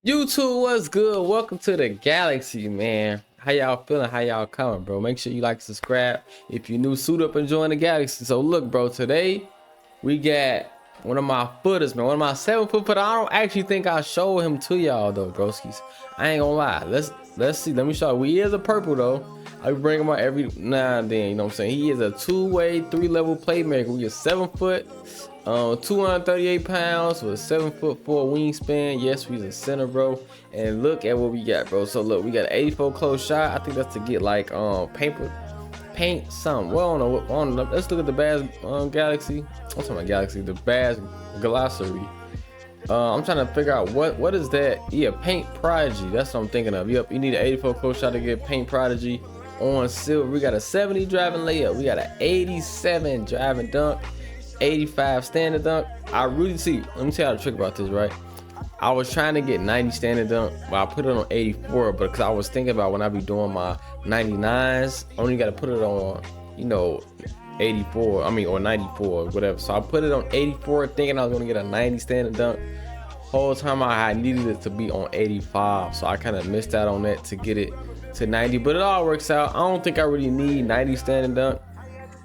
YouTube, what's good? Welcome to the galaxy, man. How y'all feeling? How y'all coming, bro? Make sure you like, subscribe if you're new. Suit up and join the galaxy. So look, bro, today we got one of my footers, man. One of my 7-foot footer. I don't actually think I showed him to y'all though, broskies. I ain't gonna lie. Let's see. Let me show you. He is a purple though. I bring him out every now and then. You know what I'm saying? He is a 2-way, 3-level playmaker. We are 7 foot. 238 pounds with a 7'4" wingspan. Yes, we's a center, bro. And look at what we got, bro. So look, we got an 84 close shot. I think that's to get like paint something. Well, I don't know. Let's look at the Bass Galaxy. I'm talking about Galaxy, the Bass Glossary. I'm trying to figure out what is that. Yeah, Paint Prodigy. That's what I'm thinking of. Yep, you need an 84 close shot to get Paint Prodigy on silver. We got a 70 driving layup. We got an 87 driving dunk. 85 standard dunk. I really see. Let me tell you the trick about this, right? I was trying to get 90 standard dunk, but I put it on 84. But because I was thinking about when I be doing my 99s, I only got to put it on, 84. I mean, or 94, whatever. So I put it on 84, thinking I was gonna get a 90 standard dunk. Whole time I needed it to be on 85, so I kind of missed out on that to get it to 90. But it all works out. I don't think I really need 90 standard dunk.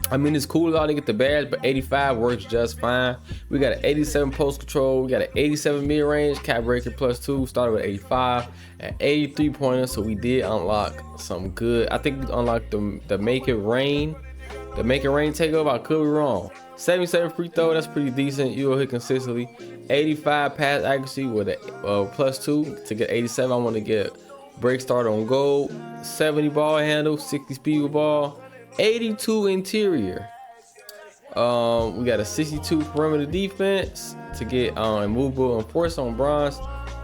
I mean, it's cool all to get the badge, but 85 works just fine. We got an 87 post control. We got an 87 mid range, cap breaker +2. Started with 85, an 83 pointer. So we did unlock some good. I think we unlocked the make it rain, takeover. I could be wrong. 77 free throw. That's pretty decent. You'll hit consistently. 85 pass accuracy with a +2 to get 87. I want to get break start on goal. 70 ball handle, 60 speed with ball. 82 interior. We got a 62 perimeter defense to get immovable and force on bronze.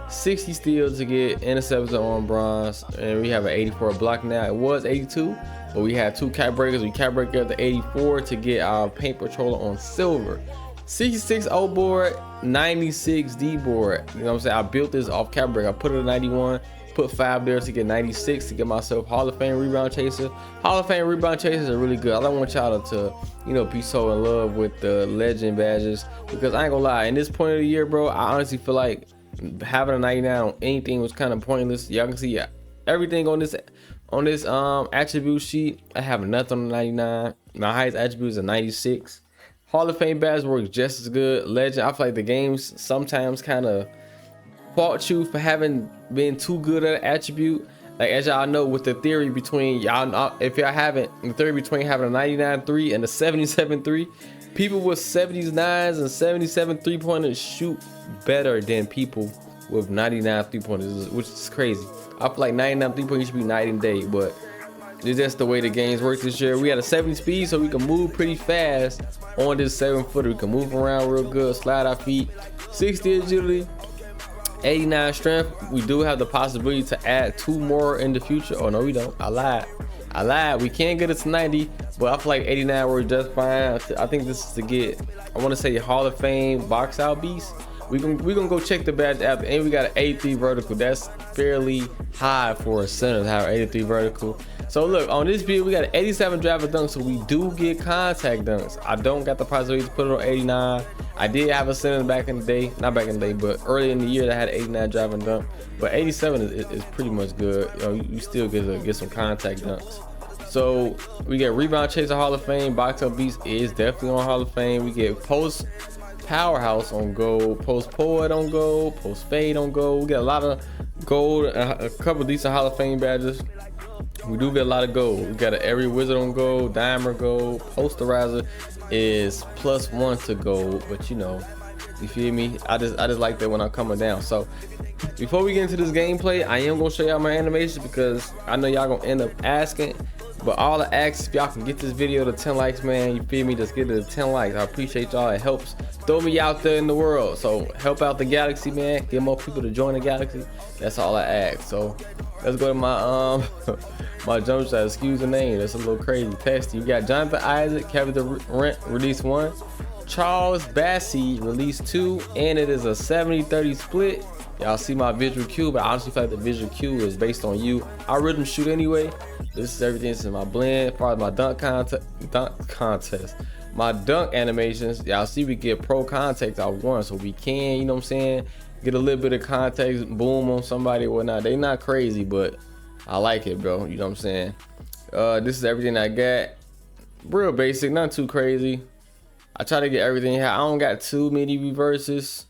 60 steals to get intercepts on bronze, and we have an 84 block now. It was 82, but we had 2 cap breakers. We cap break up to 84 to get our paint patroller on silver. 66 O board, 96 D board. You know what I'm saying? I built this off cap break. I put it at 91. Put 5 there to get 96 to get myself Hall of Fame rebound chaser. Hall of Fame rebound chasers are really good. I don't want y'all to, be so in love with the legend badges, because I ain't gonna lie, in this point of the year, bro, I honestly feel like having a 99 on anything was kind of pointless. Y'all can see everything on this attribute sheet. I have nothing on the 99. My highest attribute is a 96. Hall of Fame badge works just as good. Legend, I feel like the games sometimes kind of fault you for having been too good at an attribute. Like, as y'all know, with the theory between y'all, if y'all haven't, the theory between having a 99-3 and a 77-3, people with 79s and 77 3-pointers shoot better than people with 99 3-pointers, which is crazy. I feel like 99 3-pointers should be night and day, but it's just the way the games work this year. We had a 70 speed, so we can move pretty fast on this 7-footer. We can move around real good, slide our feet. 60 agility. 89 strength. We do have the possibility to add 2 more in the future. Oh no, we don't. I lied. We can't get it to 90, but I feel like 89 works just fine. I think this is to get, I want to say, Hall of Fame box out beast. We gonna go check the badge after, and we got an 83 vertical. That's fairly high for a center to have an 83 vertical. So look, on this build we got an 87 driver dunk, so we do get contact dunks. I don't got the possibility to put it on 89. I did have a center back in the day, not back in the day, but early in the year that had an 89 driving dunk. But 87 is pretty much good. You still get some contact dunks. So we get rebound chaser Hall of Fame. Box up beast is definitely on Hall of Fame. We get post powerhouse on gold, post poet on gold, post fade on gold. We get a lot of gold, a couple decent Hall of Fame badges. We do get a lot of gold. We got an every wizard on gold, dimer gold. Posterizer is +1 to gold, but you feel me? I just like that when I'm coming down. So before we get into this gameplay, I am gonna show y'all my animations, because I know y'all gonna end up asking. But all I ask, if y'all can get this video to 10 likes, man, you feel me? Just get it to 10 likes. I appreciate y'all. It helps throw me out there in the world. So help out the galaxy, man. Get more people to join the galaxy. That's all I ask. So let's go to my my jump shot. Excuse the name. That's a little crazy. Testy. You got Jonathan Isaac, Kevin Durant, release 1. Charles Bassey, release 2. And it is a 70-30 split. Y'all see my visual cue, but I honestly feel like the visual cue is based on you. I rhythm shoot anyway. This is everything. This is my blend. As far as my dunk contest, my dunk animations, y'all see we get pro contact out 1, so we can, you know what I'm saying, get a little bit of context, boom on somebody or whatnot. They not crazy, but I like it, bro. You know what I'm saying? This is everything I got. Real basic, not too crazy. I try to get everything here. I don't got too many reverses.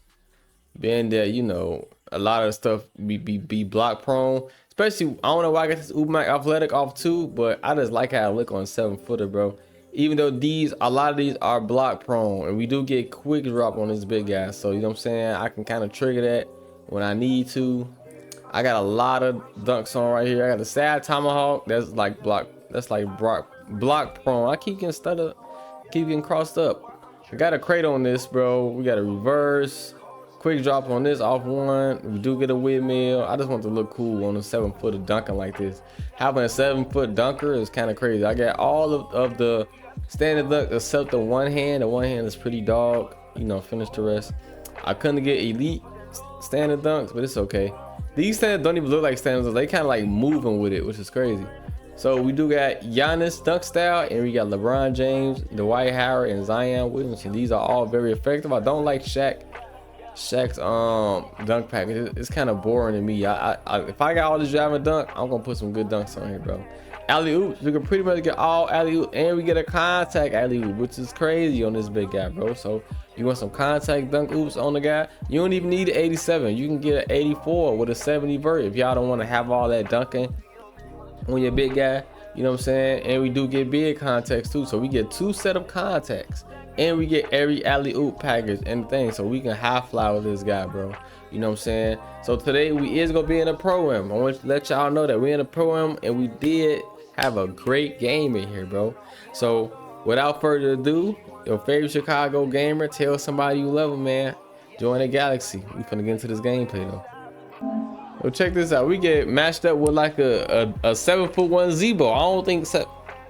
Being that, you know, a lot of stuff be block prone. Especially, I don't know why I got this Uber Athletic off too, but I just like how I look on 7-footer, bro. Even though a lot of these are block prone, and we do get quick drop on this big guy. So, you know what I'm saying? I can kind of trigger that when I need to. I got a lot of dunks on right here. I got the sad tomahawk. That's like block prone. I keep getting stutter, keep getting crossed up. I got a crate on this, bro. We got a reverse. Quick drop on this off one. We do get a windmill. I just want to look cool on a 7-footer dunking like this. Having a 7-foot dunker is kind of crazy. I got all of the standard dunk except the one hand. The one hand is pretty dog. You know, finish the rest. I couldn't get elite standard dunks, but it's okay. These standards don't even look like standard dunks. They kind of like moving with it, which is crazy. So we do got Giannis dunk style, and we got LeBron James, Dwight Howard, and Zion Williamson. These are all very effective. I don't like Shaq's dunk package. It's kind of boring to me. If I got all this driving dunk, I'm gonna put some good dunks on here, bro. Alley oops, we can pretty much get all alley oop, and we get a contact alley oop, which is crazy on this big guy, bro. So you want some contact dunk oops on the guy? You don't even need an 87. You can get an 84 with a 70 vert if y'all don't want to have all that dunking on your big guy. You know what I'm saying? And we do get big contacts too, so we get 2 set of contacts. And we get every alley-oop package and thing, so we can high fly with this guy, bro. You know what I'm saying? So today we is gonna be in a pro-am. I want to let y'all know that we're in a pro-am, and we did have a great game in here, bro. So without further ado, your favorite Chicago gamer, tell somebody you love them, man. Join the Galaxy. We finna get into this gameplay though. So check this out. We get matched up with like a 7'1" Zebo. I don't think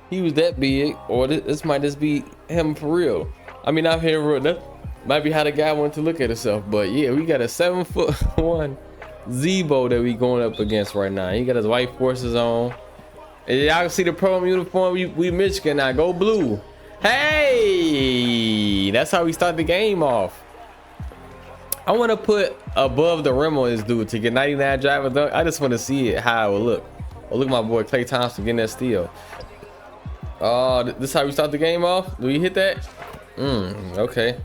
he was that big, or this might just be him for real. I mean, not him for real. That might be how the guy wanted to look at himself. But yeah, we got a 7'1" Zebo that we going up against right now. He got his white forces on. And y'all can see the pro uniform. We Michigan now. Go blue. Hey, that's how we start the game off. I want to put above the rim on this dude to get 99 driver dunk. I just want to see it how it will look. Oh, look at my boy Klay Thompson getting that steal. This is how we start the game off. Do we hit that? Okay.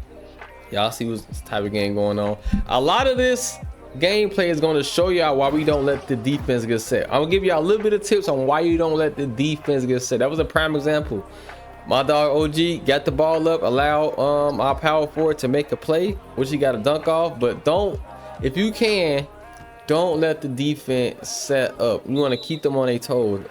Y'all see what's type of game going on. A lot of this gameplay is going to show y'all why we don't let the defense get set. I'm gonna give y'all a little bit of tips on why you don't let the defense get set. That was a prime example. My dog OG got the ball up, allow our power forward to make a play, which he got a dunk off. But if you can, don't let the defense set up. You want to keep them on their toes.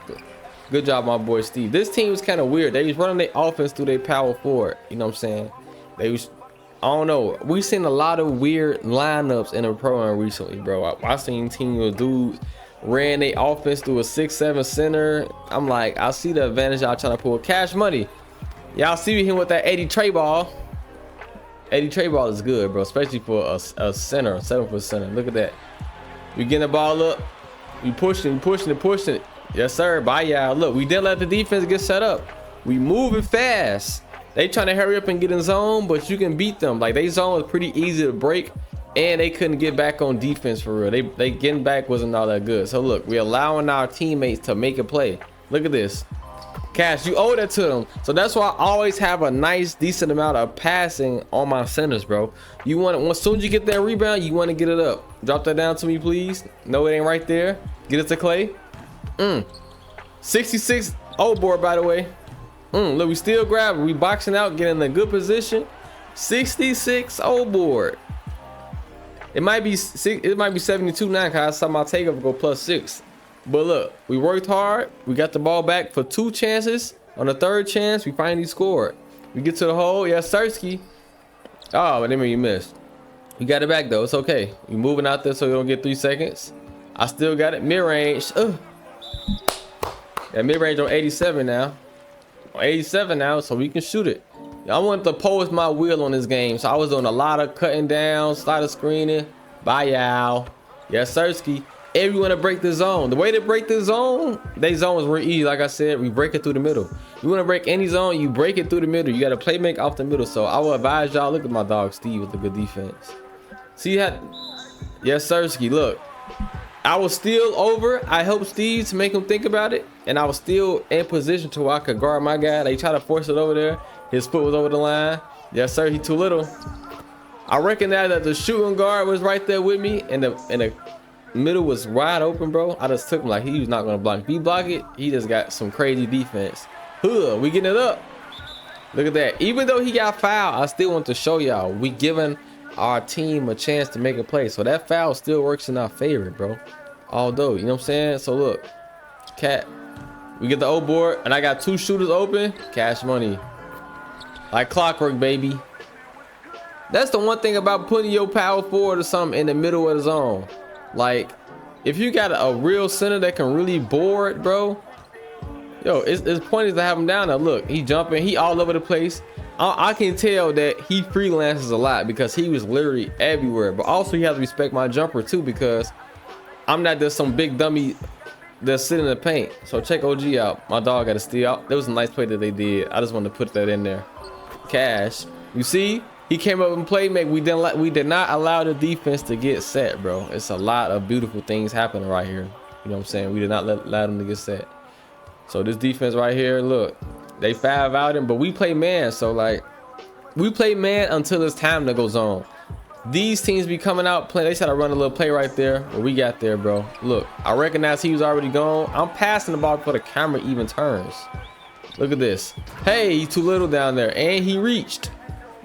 Good job, my boy Steve. This team was kind of weird. They was running their offense through their power forward. You know what I'm saying? I don't know. We've seen a lot of weird lineups in the program recently, bro. I seen teams with dudes ran their offense through a 6'7" center. I'm like, I see the advantage y'all trying to pull. Cash money. Y'all see him with that 80 tray ball. 80 tray ball is good, bro, especially for a center, a 7-foot center. Look at that. We getting the ball up. We pushing it. Yes, sir. Bye, y'all. Look, we didn't let the defense get set up. We moving fast. They trying to hurry up and get in zone, but you can beat them. Like, they zone was pretty easy to break, and they couldn't get back on defense for real. They getting back wasn't all that good. So look, we're allowing our teammates to make a play. Look at this. Cash, you owe that to them. So that's why I always have a nice, decent amount of passing on my centers, bro. You want it, as soon as you get that rebound, you want to get it up. Drop that down to me, please. No, it ain't right there. Get it to Clay. 66 old board, by the way. Look, we still grab it. We boxing out, getting in a good position. 66 old board. It might be 72 now, cause I saw my takeover go +6. But look, we worked hard. We got the ball back for 2 chances. On the 3rd chance, we finally scored. We get to the hole. Yeah, Sersky. Oh, but then you missed. We got it back though. It's okay. We moving out there so we don't get 3 seconds. I still got it. Mid-range. That mid-range on 87 now. On 87 now, so we can shoot it. I wanted to pose my wheel on this game, so I was doing a lot of cutting down, slider screening. Bye, y'all. Yes, Sersky. If you want to break the zone, the way to break the zone, they zone is real easy. Like I said, we break it through the middle. You want to break any zone, you break it through the middle. You got to play make off the middle. So I will advise y'all. Look at my dog Steve with a good defense. See that? Yes, Sirski. Look, I was still over. I helped Steve to make him think about it, and I was still in position to where I could guard my guy. They tried to force it over there. His foot was over the line. Yes, sir. He too little. I recognized that the shooting guard was right there with me, and the middle was wide open, bro. I just took him like he was not gonna block. If he block it, he just got some crazy defense. We getting it up. Look at that. Even though he got fouled, I still want to show y'all we giving our team a chance to make a play. So that foul still works in our favor, bro. Although, you know what I'm saying? So look, cat, we get the O board, and I got 2 shooters open. Cash money. Like clockwork, baby. That's the one thing about putting your power forward or something in the middle of the zone. Like, if you got a real center that can really board, bro, yo, it's pointless to have him down there. Look, he jumping, he all over the place. I can tell that he freelances a lot because he was literally everywhere. But also, he has to respect my jumper too, because I'm not just some big dummy that's sitting in the paint. So check OG out. My dog got a steal out. That was a nice play that they did. I just wanted to put that in there. Cash, you see, he came up and played. We did not allow the defense to get set, bro. It's a lot of beautiful things happening right here. You know what I'm saying? We did not allow them to get set. So this defense right here, look, they 5 out him, but we play man. So like, we play man until it's time to go zone. These teams be coming out playing. They try to run a little play right there, but we got there, bro. Look, I recognize he was already gone. I'm passing the ball before the camera even turns. Look at this. Hey, he's too little down there, and he reached.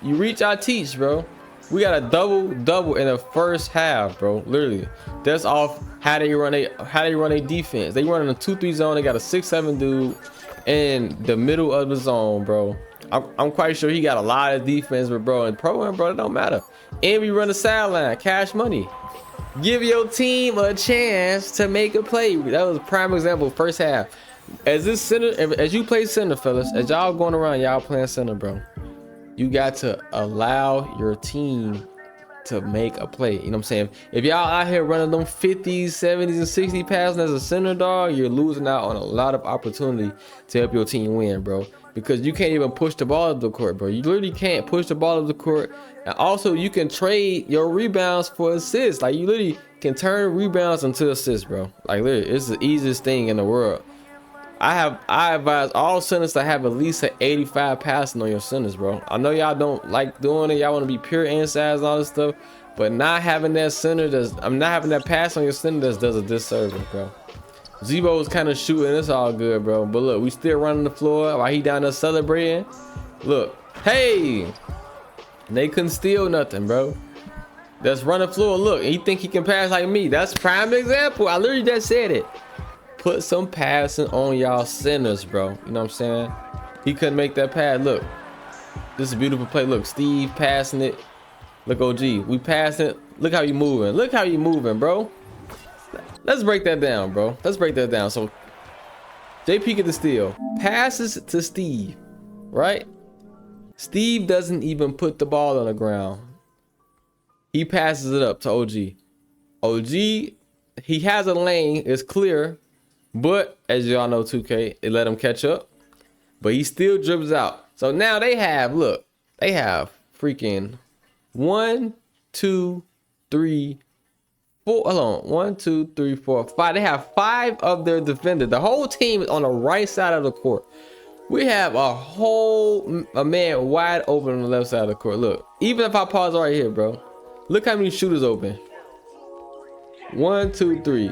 You reach, I teach, bro. We got a double in the first half, bro. Literally, that's off how they run a defense. They run in a 2-3 zone. They got a 6-7 dude in the middle of the zone, bro. I'm quite sure he got a lot of defense, but bro, in pro, bro, it don't matter. And we run the sideline, cash money. Give your team a chance to make a play. That was a prime example. First half. As this center, as you play center, fellas, as y'all going around, y'all playing center, bro, you got to allow your team to make a play. You know what I'm saying? If y'all out here running them 50s, 70s, and 60 passing as a center, dog, you're losing out on a lot of opportunity to help your team win, bro. Because you can't even push the ball up the court, bro. You literally can't push the ball up the court. And also, you can trade your rebounds for assists. Like, you literally can turn rebounds into assists, bro. Like, literally, it's the easiest thing in the world. I advise all centers to have at least an 85 passing on your centers, bro. I know y'all don't like doing it. Y'all want to be pure insides and all this stuff, but not having that center I'm not having that pass on your center does a disservice, bro. Zebo was kind of shooting. It's all good, bro. But look, we still running the floor while he down there celebrating. Look, hey, they couldn't steal nothing, bro. That's running floor. Look, he think he can pass like me. That's prime example. I literally just said it. Put some passing on y'all centers, bro. You know what I'm saying? He couldn't make that pass. Look, this is a beautiful play. Look, Steve passing it. Look, OG, we passing it. Look how you moving. Look how you moving, bro. Let's break that down, bro. Let's break that down. So JP get the steal. Passes to Steve, right? Steve doesn't even put the ball on the ground. He passes it up to OG. OG, he has a lane. It's clear. But as y'all know, 2K, it let him catch up. But he still dribbles out. So now they have, look, they have freaking 1, 2, 3, 4. Hold on. 1, 2, 3, 4, 5. They have 5 of their defenders. The whole team is on the right side of the court. We have a man wide open on the left side of the court. Look, even if I pause right here, bro, look how many shooters open. 1, 2, 3.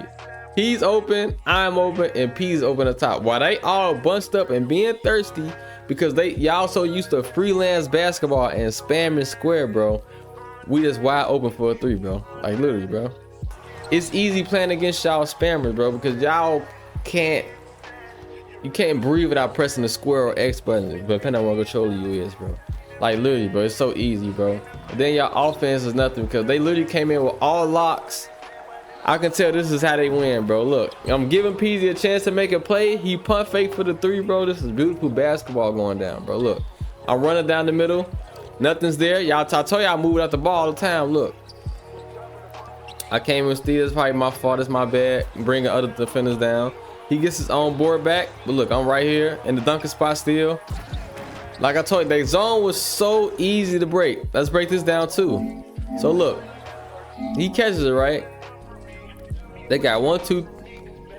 He's open, I'm open, and P's open at the top. While they all bunched up and being thirsty because y'all so used to freelance basketball and spamming square, bro. We just wide open for a 3, bro. Like literally, bro. It's easy playing against y'all spammers, bro, because y'all can't breathe without pressing the square or X button, depending on what controller you is, bro. Like literally, bro, it's so easy, bro. And then y'all offense is nothing because they literally came in with all locks. I can tell this is how they win, bro. Look, I'm giving Peasy a chance to make a play. He punt fake for the 3, bro. This is beautiful basketball going down, bro. Look, I'm running down the middle. Nothing's there. Y'all, I told y'all I moved out the ball all the time. Look, I came in Steve. It's probably my fault. It's my bad. Bringing other defenders down. He gets his own board back. But look, I'm right here in the dunker spot still. Like I told you, the zone was so easy to break. Let's break this down too. So look. He catches it, right? They got 1, 2.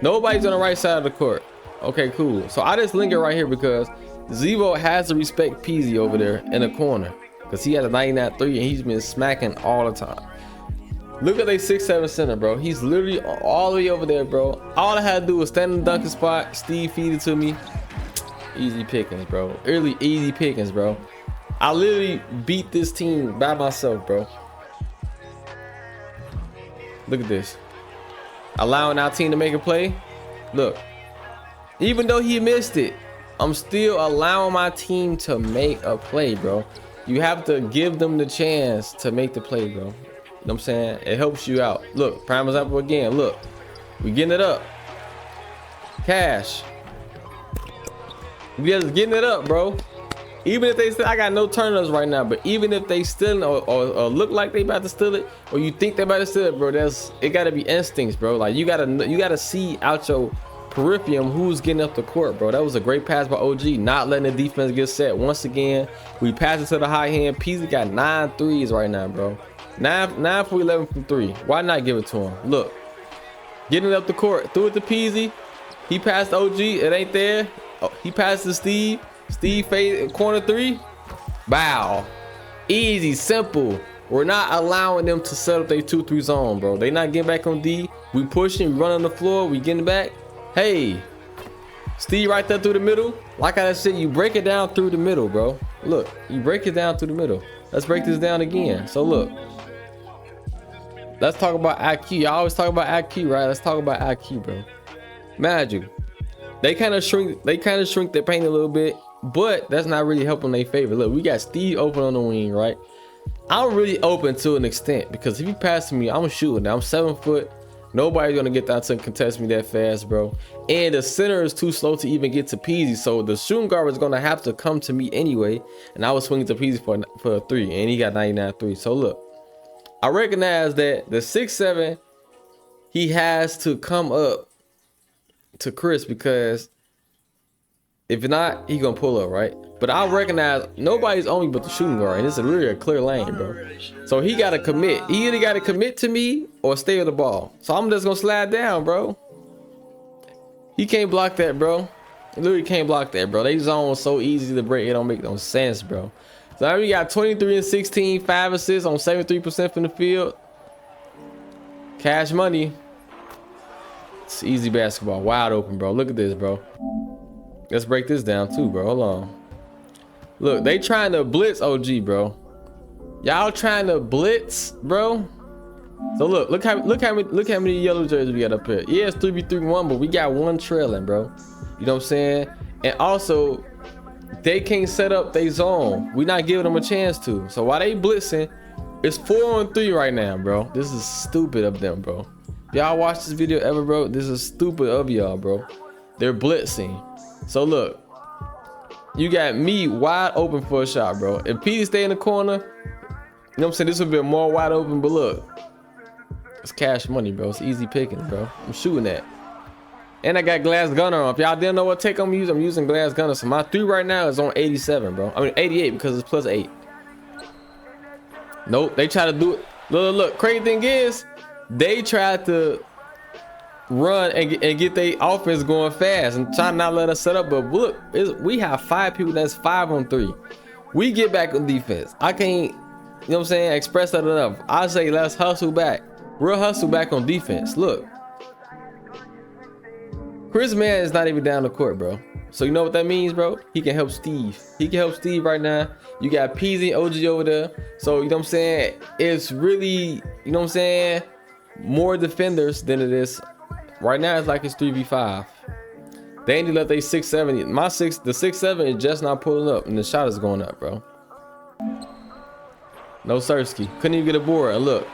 Nobody's on the right side of the court. Okay, cool. So I just linger right here because Zevo has to respect Peasy over there in the corner because he has a 99 3 and he's been smacking all the time. Look at they 6'7" center, bro. He's literally all the way over there, bro. All I had to do was stand in the dunking spot. Steve feed it to me. Easy pickings, bro. Early easy pickings, bro. I literally beat this team by myself, bro. Look at this. Allowing our team to make a play. Look. Even though he missed it, I'm still allowing my team to make a play, bro. You have to give them the chance to make the play, bro. You know what I'm saying? It helps you out. Look, prime example again. Look, we getting it up. Cash. We just getting it up, bro. Even if they still, I got no turnovers right now, but even if they steal or look like they about to steal it, or you think they about to steal it, bro, it gotta be instincts, bro. Like you gotta see out your peripherum who's getting up the court, bro. That was a great pass by OG, not letting the defense get set. Once again, we pass it to the high hand. Peasy got 9 threes right now, bro. 9 for 11 from 3. Why not give it to him? Look, getting up the court, threw it to Peasy. He passed OG, it ain't there. Oh, he passed to Steve. Steve fade corner 3. Wow. Easy, simple. We're not allowing them to set up their 2-3 zone, bro. They not getting back on D. We pushing, we running the floor, we getting back. Hey, Steve right there through the middle. Like I said, you break it down through the middle, bro. Look, you break it down through the middle. Let's break this down again. So look, let's talk about IQ. I always talk about IQ, right? Let's talk about IQ, bro. Magic. They kind of shrink their paint a little bit, but that's not really helping their favor. Look, we got Steve open on the wing, right? I'm really open to an extent because if you pass me, I'm shooting. I'm 7 foot. Nobody's gonna get down to contest me that fast, bro. And the center is too slow to even get to Peasy, so the shooting guard is gonna have to come to me anyway. And I was swinging to Peasy for a 3, and he got 99 3. So look, I recognize that the 6'7", he has to come up to Chris because if not, he gonna pull up, right? But I recognize nobody's on me but the shooting guard, and it's literally a clear lane, bro. So he gotta commit. He either gotta commit to me or stay with the ball. So I'm just gonna slide down, bro. He can't block that, bro. He literally can't block that, bro. They zone so easy to break. It don't make no sense, bro. So now we got 23 and 16, 5 assists on 73% from the field. Cash money. It's easy basketball, wide open, bro. Look at this, bro. Let's break this down too, bro. Hold on. Look, they trying to blitz OG, bro. Y'all trying to blitz, bro. So look how many yellow jerseys we got up here. Yeah, it's 3v3-1, but we got 1 trailing, bro. You know what I'm saying? And also, they can't set up their zone. We not giving them a chance to. So while they blitzing, it's 4-on-3 right now, bro. This is stupid of them, bro. Y'all watch this video ever, bro? This is stupid of y'all, bro. They're blitzing. So look, you got me wide open for a shot, bro. If Petey stay in the corner, you know what I'm saying? This would be more wide open, but look, it's cash money, bro. It's easy picking, bro. I'm shooting that. And I got glass gunner on. If y'all didn't know what take I'm using glass gunner. So my 3 right now is on 87, bro. I mean 88 because it's +8. Nope, they try to do it. Look, crazy thing is, they tried to run and get their offense going fast and try to not let us set up. But look, we have 5 people that's 5-on-3. We get back on defense. I can't, you know what I'm saying, express that enough. I say let's hustle back. Real hustle back on defense. Look, Chris Man is not even down the court, bro. So you know what that means, bro? He can help Steve. He can help Steve right now. You got Peasy, OG over there. So you know what I'm saying? It's really, you know what I'm saying, more defenders than it is. Right now it's like it's 3v5. They ain't let they 6'7". The 6'7" is just not pulling up and the shot is going up, bro. No Sirski. Couldn't even get a board. And look,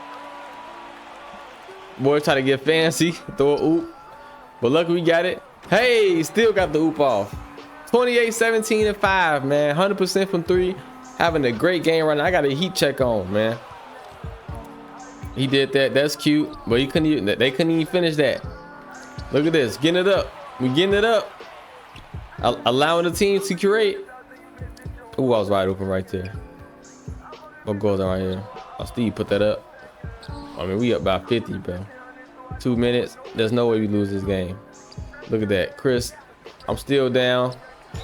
boy try to get fancy, throw a oop. But luckily we got it. Hey, still got the oop off. 28, 17, and 5, man. 100% from 3. Having a great game right now. I got a heat check on, man. He did that. That's cute. But they couldn't even finish that. Look at this. Getting it up. We getting it up. Allowing the team to curate. Ooh, I was wide open right there. What goes on right here? Oh, Steve put that up. I mean, we up by 50, bro. 2 minutes. There's no way we lose this game. Look at that, Chris. I'm still down.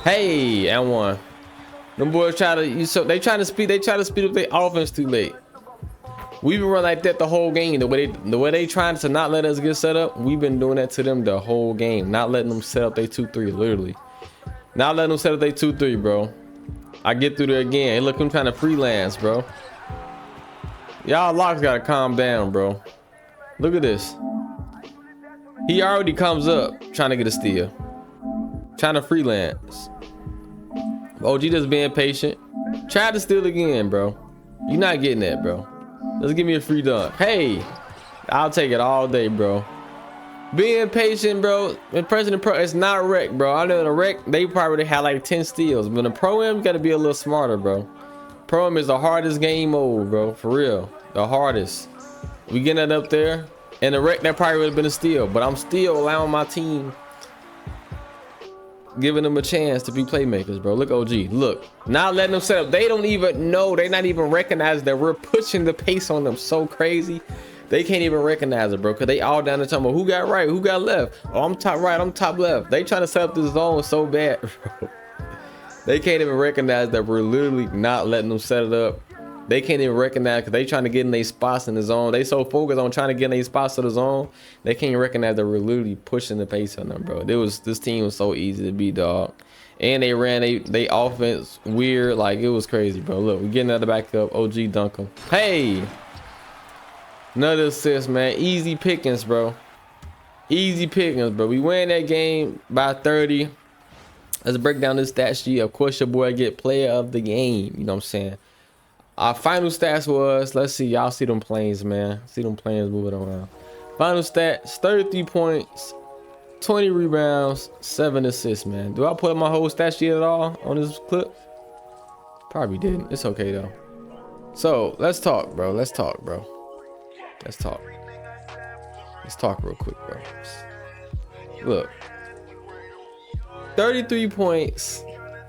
Hey, and one. Them boys try to they try to speed up their offense too late. We've been running like that the whole game. The way they trying to not let us get set up, we've been doing that to them the whole game. Not letting them set up their 2-3, literally. Not letting them set up their 2-3, bro. I get through there again. Hey, look, I'm trying to freelance, bro. Y'all locks gotta calm down, bro. Look at this. He already comes up trying to get a steal. Trying to freelance. OG just being patient. Try to steal again, bro. You're not getting that, bro. Let's give me a free dunk. Hey, I'll take it all day, bro. Being patient, bro. And pressing pro, it's not rec, bro. I know in a rec, they probably had like 10 steals. But in the pro-am, you gotta be a little smarter, bro. Pro-am is the hardest game mode, bro. For real. The hardest. We getting it up there. And the rec, that probably would have been a steal. But I'm still allowing my team, giving them a chance to be playmakers, bro. Look, OG. Look. Not letting them set up. They don't even know. They not even recognize that we're pushing the pace on them so crazy. They can't even recognize it, bro, because they all down the time of who got right, who got left. Oh, I'm top right, I'm top left. They trying to set up this zone so bad, bro. They can't even recognize that we're literally not letting them set it up. They can't even recognize because they trying to get in their spots in the zone. They so focused on trying to get in their spots to the zone, they can't even recognize that we're literally pushing the pace on them, bro. This team was so easy to beat, dog. And they ran they offense weird, like it was crazy, bro. Look, we're getting another back up. OG dunk him. Hey. Another assist, man. Easy pickings, bro. Easy pickings, bro. We win that game by 30. Let's break down this stat sheet. Of course, your boy get player of the game. You know what I'm saying? Our final stats was, let's see. Y'all see them planes, man. See them planes moving around. Final stats, 33 points, 20 rebounds, 7 assists, man. Do I put up my whole stat sheet at all on this clip? Probably didn't. It's okay, though. So, let's talk, bro. Let's talk, bro. Let's talk. Let's talk real quick, bro. Look. 33 points,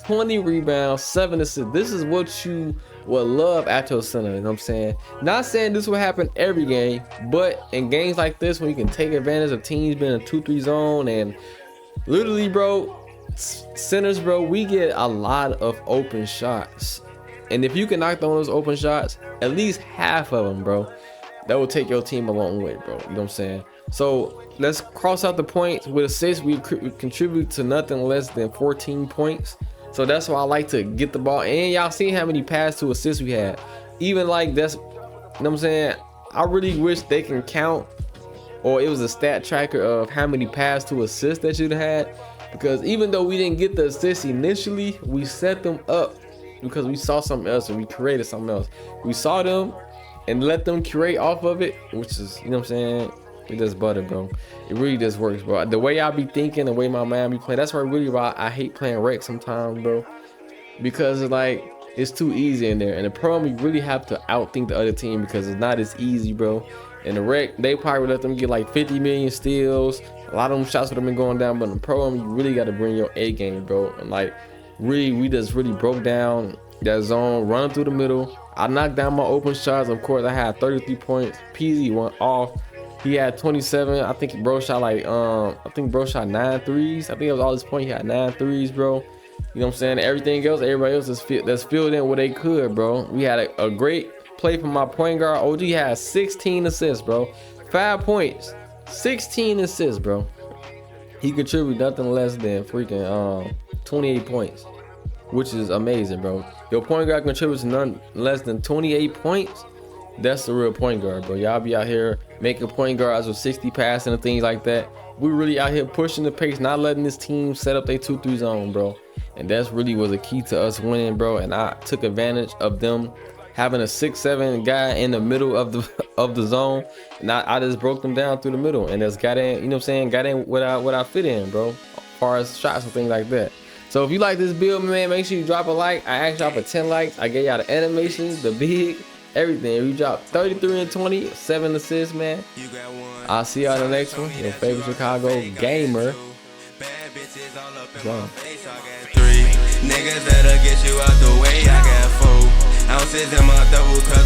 20 rebounds, 7 assists. This is what you would love at your center, you know what I'm saying? Not saying this will happen every game, but in games like this, when you can take advantage of teams being in a 2-3 zone, and literally, bro, centers, bro, we get a lot of open shots. And if you can knock down those open shots, at least half of them, bro, that will take your team a long way, bro. You know what I'm saying? So let's cross out the points. With assists, we contribute to nothing less than 14 points. So that's why I like to get the ball. And y'all seen how many pass to assists we had. Even like that's, you know what I'm saying? I really wish they can count, or it was a stat tracker of how many pass to assists that you'd had. Because even though we didn't get the assists initially, we set them up because we saw something else and we created something else. We saw them and let them curate off of it, which is, you know what I'm saying? It just butter, bro. It really just works, bro. The way I be thinking, the way my mind be playing, that's why really why I hate playing rec sometimes, bro. Because it's like, it's too easy in there. And the pro, you really have to outthink the other team because it's not as easy, bro. And the rec, they probably let them get like 50 million steals. A lot of them shots would have been going down, but in the pro, you really got to bring your A game, bro. And like, really, we just really broke down that zone, running through the middle. I knocked down my open shots. Of course, I had 33 points. PZ went off. He had 27. I think bro shot like I think bro shot 9 threes. I think it was all this point. He had 9 threes, bro. You know what I'm saying? Everything else, everybody else that's filled in where they could, bro. We had a great play from my point guard. OG had 16 assists, bro. 5 points, 16 assists, bro. He contributed nothing less than freaking 28 points, which is amazing, bro. Your point guard contributes none less than 28 points. That's the real point guard, bro. Y'all be out here making point guards with 60 passing and things like that. We really out here pushing the pace, not letting this team set up their 2-3 zone, bro. And that's really was a key to us winning, bro. And I took advantage of them having a 6'7" guy in the middle of the zone, and I just broke them down through the middle and just got in. You know what I'm saying? Got in what I fit in, bro. As far as shots and things like that. So if you like this build, man, make sure you drop a like. I asked y'all for 10 likes. I gave y'all the animations, the big, everything. We dropped 33 and 20, 7 assists, man. I'll see y'all in the next one. Your favorite Chicago gamer. Niggas that'll get you out the way. I got 4 ounces in my double cup.